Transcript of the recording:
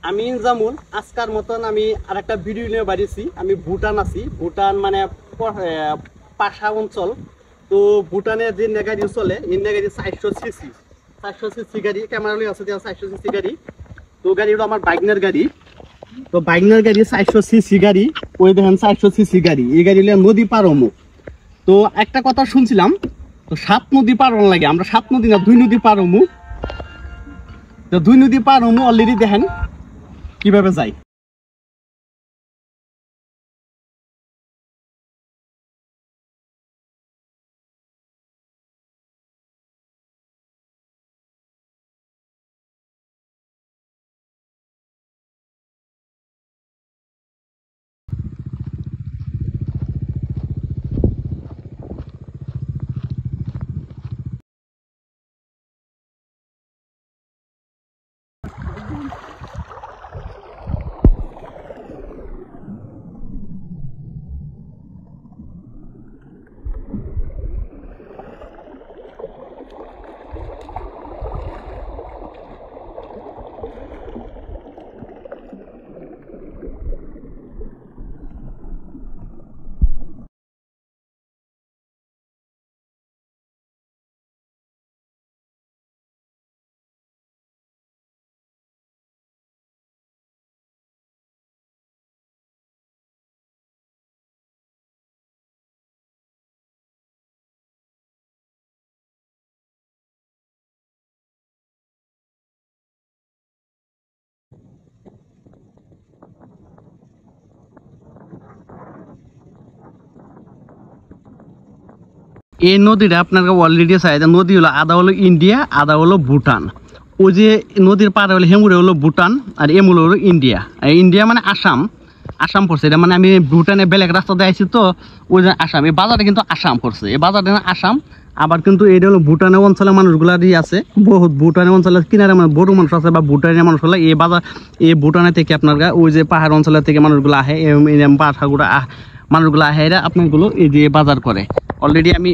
আমি ইনজামুল আজকার মতন আমি আরেকটা ভিডিও নিয়ে বাড়িছি। আমি ভুটান আছি, ভুটান মানে পাশা অঞ্চল। তো ভুটানে যে নেগাড়ি চলে এই নেগাড়ি 400 সিসি গাড়ি, ক্যামেরা লই আছে 400 সিসি গাড়ি। তো গাড়িটা আমার বাইকনের গাড়ি। তো বাইকনের গাড়ি 400 সিসি গাড়ি, ওই দেখেন 400 সিসি গাড়ি। এই গাড়ি নদী পার হমু। তো একটা কথা শুনছিলাম, তো 7 নদী পার হন লাগে, আমরা 7 নদী না 2 নদী পার হমু। তো 2 নদী পার হমু, অলরেডি দেখেন কিভাবে যাই। এই নদীটা আপনার অলরেডি আছে, নদী হলো আদা হলো ইন্ডিয়া, আদা হলো ভুটান। ওই যে নদীর পাড়ে হলো হেমুরে হলো ভুটান, আর এমুলে হলো ইন্ডিয়া। ইন্ডিয়া মানে আসাম, আসাম পড়ছে। এটা মানে আমি ভুটানে বেলেগ রাস্তা দিয়ে আইছি, তো ওই যে আসাম, এই বাজারটা কিন্তু আসাম পড়ছে, এই বাজারটা আসাম। আবার কিন্তু এটা হলো ভুটানের অঞ্চলের মানুষগুলারই আছে, বহুত ভুটানের অঞ্চলের কিনারে মানে বড় মানুষ আছে, বা ভুটানের মানুষ হলে এই বাজার, এই ভুটানের থেকে আপনার ওই যে পাহাড় অঞ্চলের থেকে মানুষগুলো আহে, পাহাড়গুলো মানুষগুলো আহে, এরা আপনারগুলো এই যে বাজার করে। অলরেডি আমি